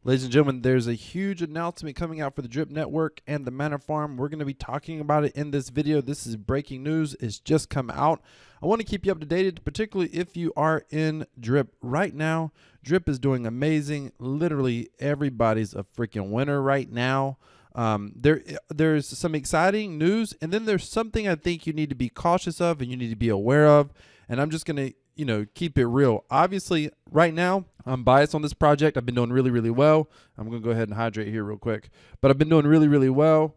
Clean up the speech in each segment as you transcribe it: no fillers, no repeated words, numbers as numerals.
Ladies and gentlemen, there's a huge announcement coming out for the Drip Network and the Manor Farm. We're going to be talking about it in this video. This is breaking news. It's just come out. I want to keep you up to date, particularly if you are in Drip right now. Drip is doing amazing. Literally everybody's a freaking winner right now. There's some exciting news, and then there's something I think you need to be cautious of and you need to be aware of. And I'm just going to keep it real. Obviously, right now, I'm biased on this project. I've been doing really, really well. I'm going to go ahead and hydrate here real quick. But I've been doing really, really well.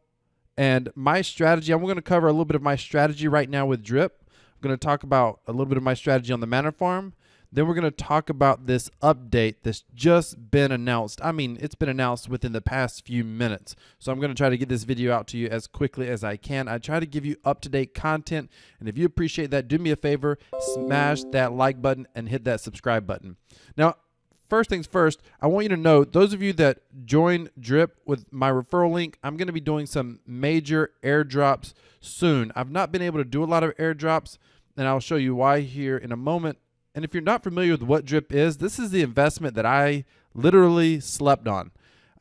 And my strategy, I'm going to cover a little bit of my strategy right now with Drip. I'm going to talk about a little bit of my strategy on the Manor Farm. Then we're going to talk about this update that's just been announced. I mean, it's been announced within the past few minutes. So I'm going to try to get this video out to you as quickly as I can. I try to give you up-to-date content. And if you appreciate that, do me a favor, smash that like button and hit that subscribe button. Now, first things first, I want you to know, those of you that join Drip with my referral link, I'm going to be doing some major airdrops soon. I've not been able to do a lot of airdrops, and I'll show you why here in a moment. And if you're not familiar with what Drip is, this is the investment that I literally slept on.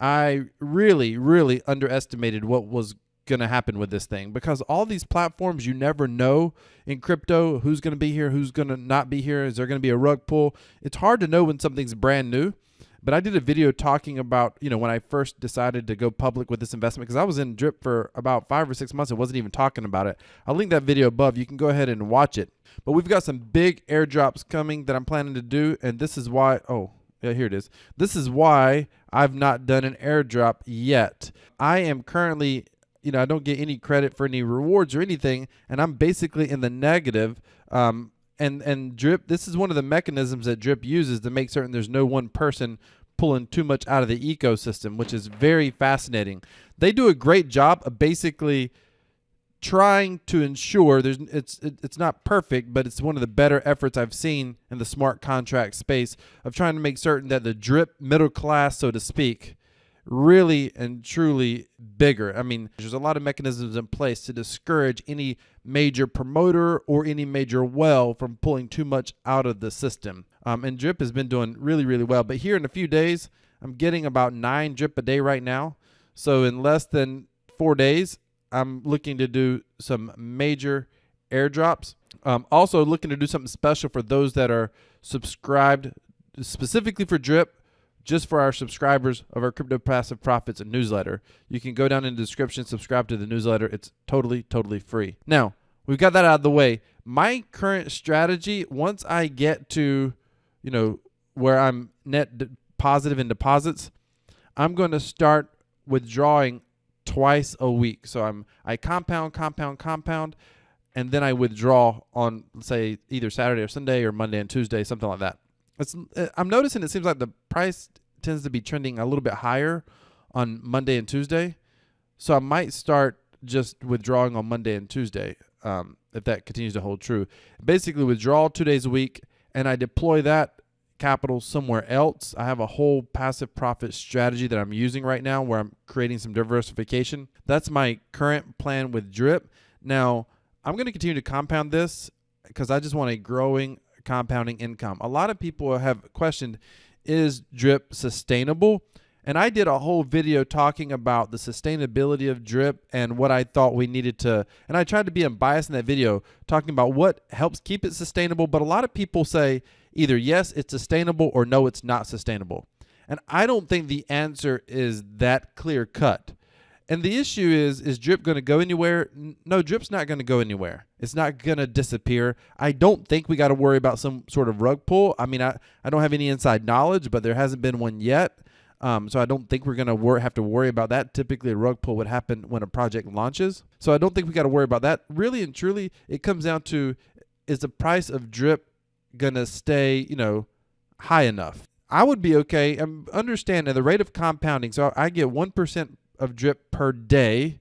I really, really underestimated what was going to happen with this thing, because all these platforms, you never know in crypto who's going to be here, who's going to not be here. Is there going to be a rug pull? It's hard to know when something's brand new. But I did a video talking about, when I first decided to go public with this investment, because I was in Drip for about 5 or 6 months and wasn't even talking about it. I'll link that video above. You can go ahead and watch it. But we've got some big airdrops coming that I'm planning to do, and this is why, here it is. This is why I've not done an airdrop yet. I am currently, I don't get any credit for any rewards or anything, and I'm basically in the negative. And Drip, this is one of the mechanisms that Drip uses to make certain there's no one person pulling too much out of the ecosystem, which is very fascinating. They do a great job of basically trying to ensure it's not perfect, but it's one of the better efforts I've seen in the smart contract space of trying to make certain that the Drip middle class, so to speak, really and truly bigger. I mean, there's a lot of mechanisms in place to discourage any major promoter or any major whale from pulling too much out of the system. And Drip has been doing really, really well. But here in a few days, I'm getting about 9 Drip a day right now. So in less than 4 days, I'm looking to do some major airdrops. Also looking to do something special for those that are subscribed specifically for Drip, just for our subscribers of our Crypto Passive Profits and newsletter. You can go down in the description, subscribe to the newsletter. It's totally, totally free. Now, we've got that out of the way. My current strategy, once I get to, where I'm net positive in deposits, I'm going to start withdrawing twice a week. So I compound, and then I withdraw on, say, either Saturday or Sunday or Monday and Tuesday, something like that. I'm noticing it seems like the price tends to be trending a little bit higher on Monday and Tuesday. So I might start just withdrawing on Monday and Tuesday if that continues to hold true. Basically withdraw 2 days a week, and I deploy that capital somewhere else. I have a whole passive profit strategy that I'm using right now where I'm creating some diversification. That's my current plan with Drip. Now, I'm going to continue to compound this because I just want a growing compounding income. A lot of people have questioned, is Drip sustainable? And I did a whole video talking about the sustainability of Drip and what I thought we needed to, and I tried to be unbiased in that video talking about what helps keep it sustainable. But a lot of people say either yes, it's sustainable, or no, it's not sustainable. And I don't think the answer is that clear cut. And the issue is Drip going to go anywhere? No, Drip's not going to go anywhere. It's not going to disappear. I don't think we got to worry about some sort of rug pull. I mean, I don't have any inside knowledge, but there hasn't been one yet. So I don't think we're going to have to worry about that. Typically, a rug pull would happen when a project launches. So I don't think we got to worry about that. Really and truly, it comes down to, is the price of Drip going to stay, high enough? I would be okay. Understand at the rate of compounding. So I get 1% of Drip per day,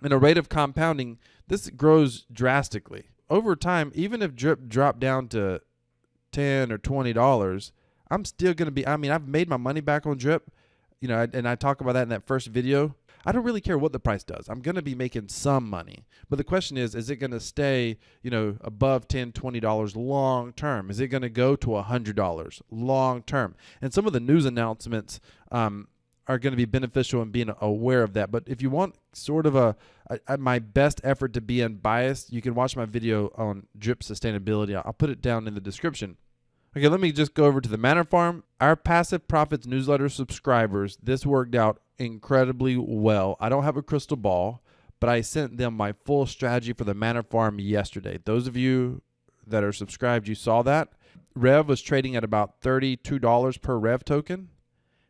and a rate of compounding, this grows drastically over time. Even if Drip dropped down to $10 or $20, I'm still going to be, I've made my money back on Drip, and I talk about that in that first video. I don't really care what the price does. I'm going to be making some money. But the question is it going to stay, above $10, $20 long term? Is it going to go to $100 long term? And some of the news announcements are going to be beneficial in being aware of that. But if you want sort of my best effort to be unbiased, you can watch my video on drip sustainability. I'll put it down in the description. Okay, let me just go over to the Manor Farm. Our Passive Profits newsletter subscribers, this worked out incredibly well. I don't have a crystal ball, but I sent them my full strategy for the Manor Farm yesterday. Those of you that are subscribed, you saw that. Rev was trading at about $32 per Rev token.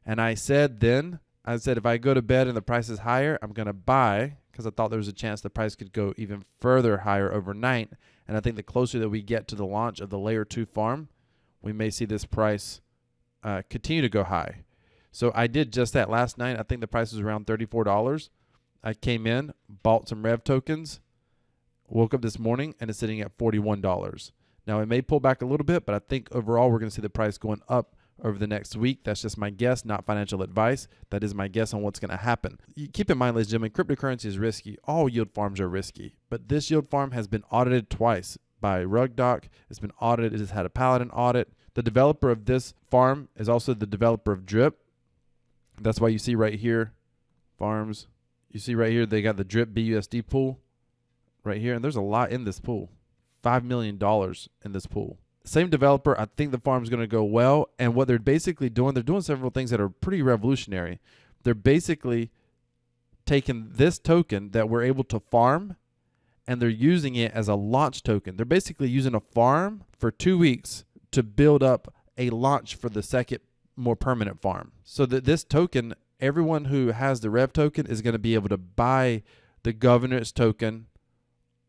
And I said if I go to bed and the price is higher, I'm going to buy, because I thought there was a chance the price could go even further higher overnight. And I think the closer that we get to the launch of the Layer 2 farm, we may see this price continue to go high. So I did just that last night. I think the price was around $34. I came in, bought some Rev tokens, woke up this morning, and it's sitting at $41. Now, it may pull back a little bit, but I think overall we're going to see the price going up over the next week. That's just my guess, not financial advice. That is my guess on what's going to happen. You keep in mind, ladies and gentlemen, cryptocurrency is risky. All yield farms are risky, but this yield farm has been audited twice by RugDoc. It's been audited. It has had a Paladin audit. The developer of this farm is also the developer of Drip. That's why you see right here, farms. You see right here, they got the Drip BUSD pool right here, and there's a lot in this pool. $5 million in this pool. Same developer. I think the farm's going to go well. And what they're basically doing, they're doing several things that are pretty revolutionary. They're basically taking this token that we're able to farm, and they're using it as a launch token. They're basically using a farm for 2 weeks to build up a launch for the second, more permanent farm. So that this token, everyone who has the Rev token is going to be able to buy the governance token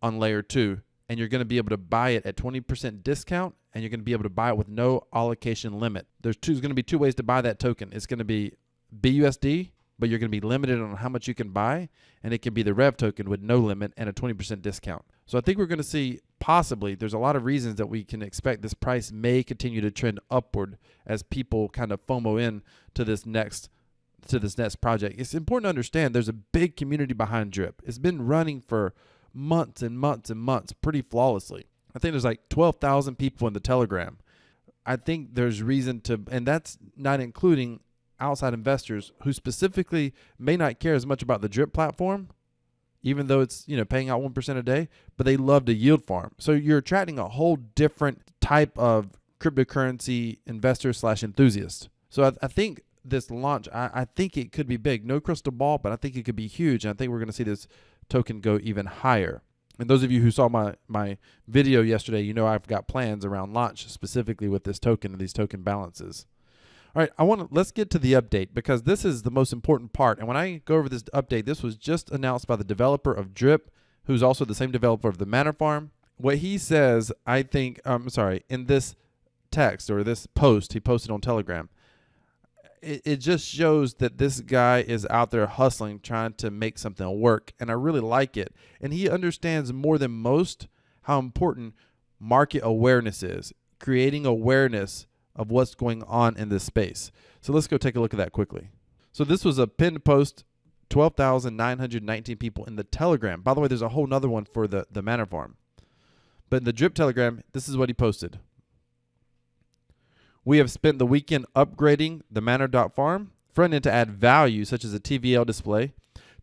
on Layer 2. And you're going to be able to buy it at 20% discount, and you're going to be able to buy it with no allocation limit. There's going to be two ways to buy that token. It's going to be BUSD, but you're going to be limited on how much you can buy, and it can be the Rev token with no limit and a 20% discount. So I think we're going to see possibly, there's a lot of reasons that we can expect this price may continue to trend upward as people kind of FOMO in to this next project. It's important to understand there's a big community behind Drip. It's been running for months and months and months pretty flawlessly. I think there's like 12,000 people in the Telegram. I think there's reason to, and that's not including outside investors who specifically may not care as much about the Drip platform, even though it's, paying out 1% a day, but they love to yield farm. So you're attracting a whole different type of cryptocurrency investor / enthusiast. So I think this launch, I think it could be big. No crystal ball, but I think it could be huge. And I think we're going to see this token go even higher. And those of you who saw my video yesterday, I've got plans around launch specifically with this token and these token balances. All right, let's get to the update, because this is the most important part. And when I go over this update, this was just announced by the developer of Drip, who's also the same developer of the Manor Farm. What he says, I think, in this text or this post he posted on Telegram, it just shows that this guy is out there hustling, trying to make something work. And I really like it. And he understands more than most how important market awareness is, creating awareness of what's going on in this space. So let's go take a look at that quickly. So this was a pinned post, 12,919 people in the Telegram. By the way, there's a whole nother one for the Manor Farm. But in the Drip Telegram, this is what he posted. We have spent the weekend upgrading the Manor.farm front end to add value, such as a TVL display,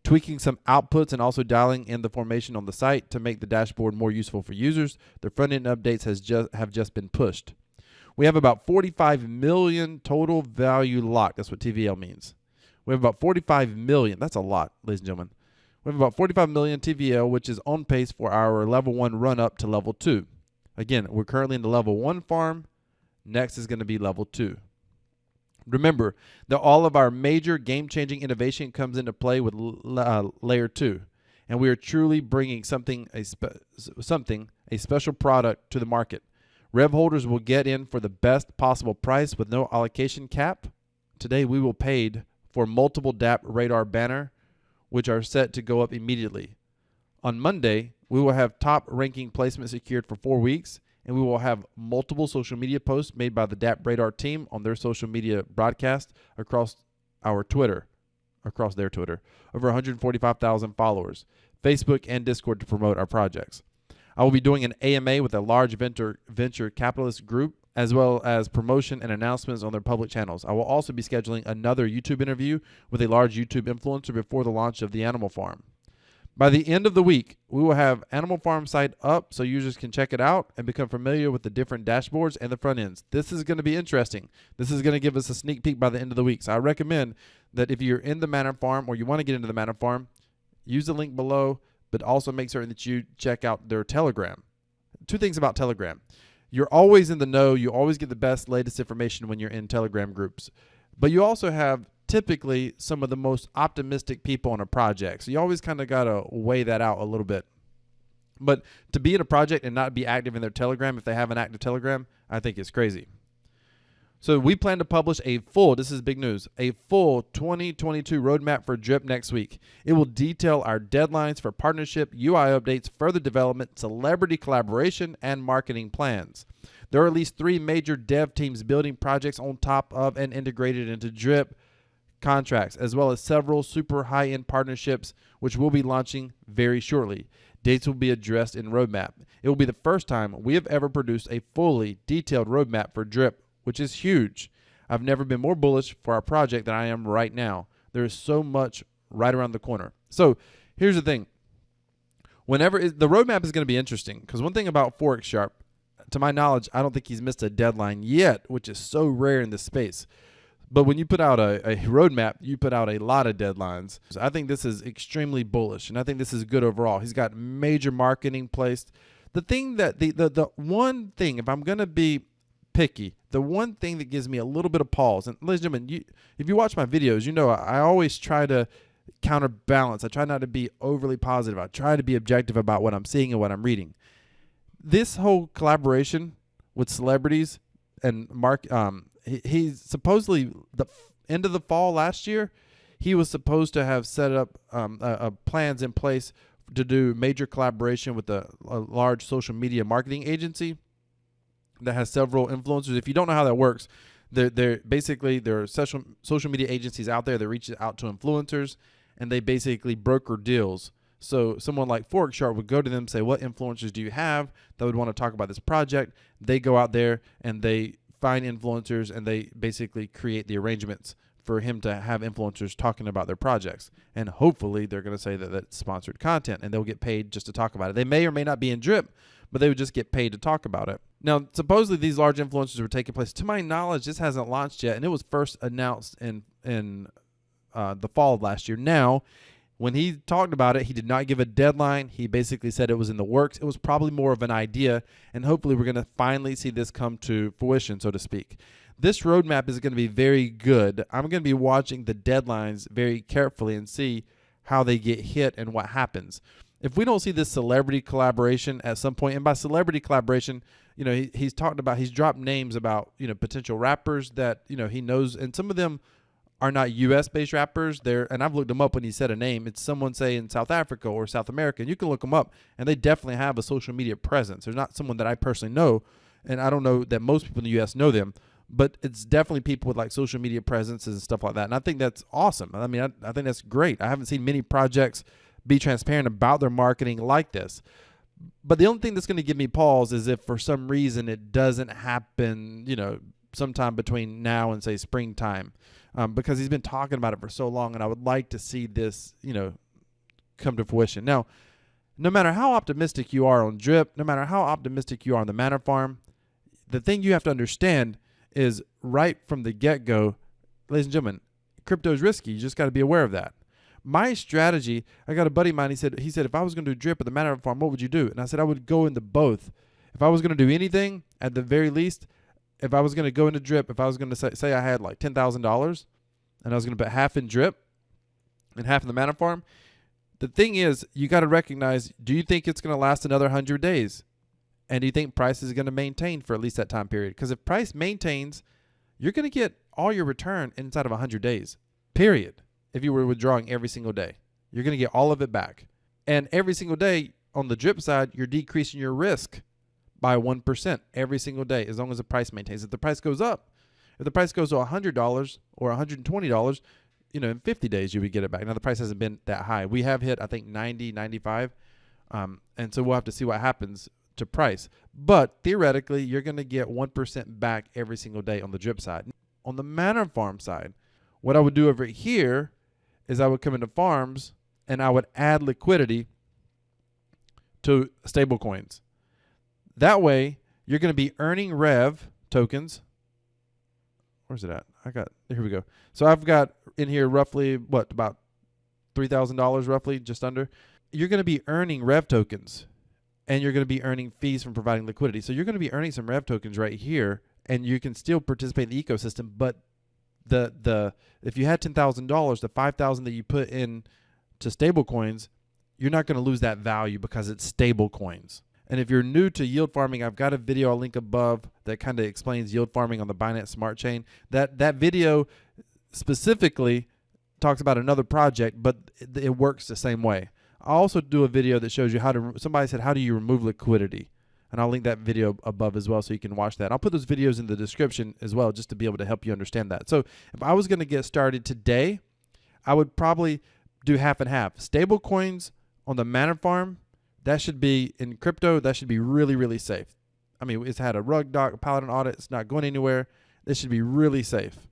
tweaking some outputs, and also dialing in the formation on the site to make the dashboard more useful for users. The front end updates have just been pushed. We have about 45 million total value locked. That's what TVL means. We have about 45 million. That's a lot, ladies and gentlemen. We have about 45 million TVL, which is on pace for our level 1 run up to level 2. Again, we're currently in the level 1 farm. Next is going to be level 2. Remember that all of our major game-changing innovation comes into play with layer 2, and we are truly bringing a special product to the market. Rev holders will get in for the best possible price with no allocation cap. Today we will paid for multiple DApp radar banner, which are set to go up immediately. On Monday, we will have top ranking placement secured for 4 weeks, and we will have multiple social media posts made by the DApp radar team on their social media broadcast across their Twitter, over 145,000 followers, Facebook and Discord to promote our projects. I will be doing an AMA with a large venture capitalist group as well as promotion and announcements on their public channels. I will also be scheduling another YouTube interview with a large YouTube influencer before the launch of the Animal Farm. By the end of the week, we will have Animal Farm site up so users can check it out and become familiar with the different dashboards and the front ends. This is going to be interesting. This is going to give us a sneak peek by the end of the week. So I recommend that if you're in the Manor Farm or you want to get into the Manor Farm, use the link below, but also make certain that you check out their Telegram. 2 things about Telegram. You're always in the know. You always get the best, latest information when you're in Telegram groups. But you also have typically some of the most optimistic people on a project. So you always kind of got to weigh that out a little bit. But to be in a project and not be active in their Telegram, if they have an active Telegram, I think it's crazy. So we plan to publish this is big news, a full 2022 roadmap for Drip next week. It will detail our deadlines for partnership, UI updates, further development, celebrity collaboration, and marketing plans. There are at least 3 major dev teams building projects on top of and integrated into Drip contracts, as well as several super high-end partnerships, which will be launching very shortly. Dates will be addressed in roadmap. It will be the first time we have ever produced a fully detailed roadmap for Drip, which is huge. I've never been more bullish for our project than I am right now. There is so much right around the corner. So here's the thing. The roadmap is going to be interesting, because one thing about Forex Sharp, to my knowledge, I don't think he's missed a deadline yet, which is so rare in this space. But when you put out a roadmap, you put out a lot of deadlines. So I think this is extremely bullish, and I think this is good overall. He's got major marketing placed. The thing that the one thing, if I'm going to be picky, the one thing that gives me a little bit of pause, and ladies and gentlemen, if you watch my videos, you know I always try to counterbalance. I try not to be overly positive. I try to be objective about what I'm seeing and what I'm reading. This whole collaboration with celebrities and he's supposedly the end of the fall last year, he was supposed to have set up plans in place to do major collaboration with a large social media marketing agency that has several influencers. If you don't know how that works, there are social media agencies out there that reach out to influencers, and they basically broker deals. So someone like Forex Sharp would go to them and say, what influencers do you have that would want to talk about this project? They go out there and they find influencers, and they basically create the arrangements for him to have influencers talking about their projects. And hopefully they're going to say that that's sponsored content, and they'll get paid just to talk about it. They may or may not be in Drip, but they would just get paid to talk about it. Now, supposedly these large influencers were taking place. To my knowledge, this hasn't launched yet, and it was first announced in the fall of last year. Now, when he talked about it, he did not give a deadline. He basically said it was in the works. It was probably more of an idea, and hopefully we're going to finally see this come to fruition, so to speak. This roadmap is going to be very good. I'm going to be watching the deadlines very carefully and see how they get hit and what happens. If we don't see this celebrity collaboration at some point, and by celebrity collaboration, you know, he's dropped names about, you know, potential rappers that, you know, he knows, and some of them are not U.S.-based rappers. And I've looked them up when he said a name. It's someone, say, in South Africa or South America, and you can look them up, and they definitely have a social media presence. They're not someone that I personally know, and I don't know that most people in the U.S. know them, but it's definitely people with like social media presences and stuff like that, and I think that's awesome. I mean, I think that's great. I haven't seen many projects be transparent about their marketing like this. But the only thing that's going to give me pause is if for some reason it doesn't happen, you know, sometime between now and, say, springtime, because he's been talking about it for so long, and I would like to see this, you know, come to fruition. Now, no matter how optimistic you are on Drip, no matter how optimistic you are on the Manor Farm, the thing you have to understand is right from the get-go, ladies and gentlemen, crypto is risky. You just got to be aware of that. My strategy, I got a buddy of mine, he said, if I was going to do Drip at the Manor Farm, what would you do? And I said, I would go into both. If I was going to do anything, at the very least, if I was going to go into Drip, if I was going to say I had like $10,000 and I was going to put half in Drip and half in the Manor Farm, the thing is, you got to recognize, do you think it's going to last another 100 days? And do you think price is going to maintain for at least that time period? Because if price maintains, you're going to get all your return inside of 100 days, period. If you were withdrawing every single day, you're going to get all of it back. And every single day on the Drip side, you're decreasing your risk by 1% every single day, as long as the price maintains. If the price goes up, if the price goes to $100 or $120, you know, in 50 days, you would get it back. Now, the price hasn't been that high. We have hit, I think, 90, 95. And so we'll have to see what happens. to price. But theoretically, you're going to get 1% back every single day on the drip side. On the Manor farm side, what I would do over here is I would come into farms and I would add liquidity to stable coins. That way, you're going to be earning Rev tokens. Where's it at? Here we go. So I've got in here roughly, about $3,000 roughly, just under. You're going to be earning Rev tokens, and you're going to be earning fees from providing liquidity. So you're going to be earning some Rev tokens right here, and you can still participate in the ecosystem. But if you had $10,000, the $5,000 that you put in to stable coins, you're not going to lose that value because it's stable coins. And if you're new to yield farming, I've got a video I'll link above that kind of explains yield farming on the Binance Smart Chain. That video specifically talks about another project, but it works the same way. I'll also do a video that shows you somebody said, how do you remove liquidity? And I'll link that video above as well so you can watch that. I'll put those videos in the description as well just to be able to help you understand that. So if I was going to get started today, I would probably do half and half. Stable coins on the Manor farm, that should be in crypto, that should be really, really safe. I mean, it's had a rug doc, a paladin audit, it's not going anywhere. This should be really safe.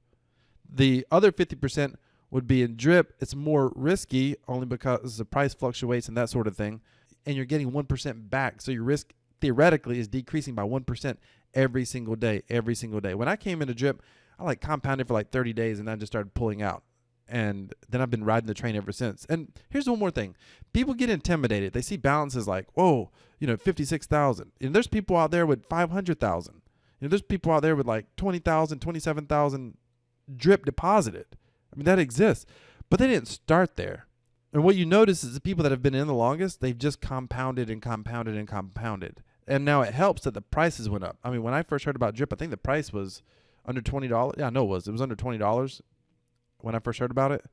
The other 50% would be in drip. It's more risky only because the price fluctuates and that sort of thing. And you're getting 1% back. So your risk theoretically is decreasing by 1% every single day, every single day. When I came into drip, I compounded for 30 days and then just started pulling out. And then I've been riding the train ever since. And here's one more thing. People get intimidated. They see balances whoa, 56,000. And there's people out there with 500,000. There's people out there with 20,000, 27,000 drip deposited. I mean, that exists. But they didn't start there. And what you notice is the people that have been in the longest, they've just compounded and compounded and compounded. And now it helps that the prices went up. I mean, when I first heard about drip, I think the price was under $20. Yeah, I know it was. It was under $20 when I first heard about it.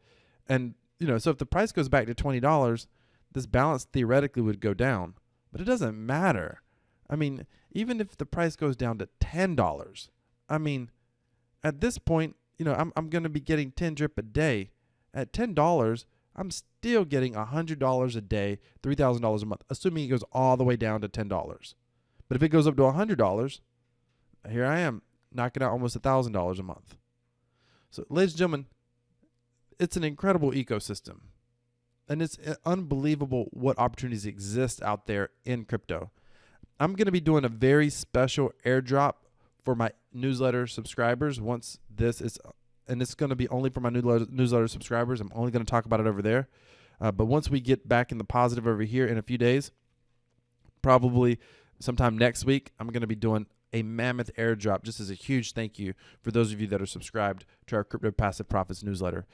And, so if the price goes back to $20, this balance theoretically would go down. But it doesn't matter. I mean, even if the price goes down to $10, I mean, at this point, I'm going to be getting 10 drip a day. At $10, I'm still getting $100 a day, $3,000 a month, assuming it goes all the way down to $10. But if it goes up to $100, here I am knocking out almost $1,000 a month. So, ladies and gentlemen, it's an incredible ecosystem. And it's unbelievable what opportunities exist out there in crypto. I'm going to be doing a very special airdrop for my newsletter subscribers once this is, and it's going to be only for my newsletter subscribers. I'm only going to talk about it over there. But once we get back in the positive over here in a few days, probably sometime next week, I'm going to be doing a mammoth airdrop just as a huge thank you for those of you that are subscribed to our Crypto Passive Profits newsletter.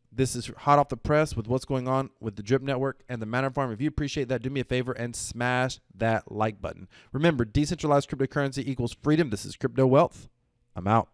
This is hot off the press with what's going on with the Drip Network and the Manor Farm. If you appreciate that, do me a favor and smash that like button. Remember, decentralized cryptocurrency equals freedom. This is Crypto Wealth. I'm out.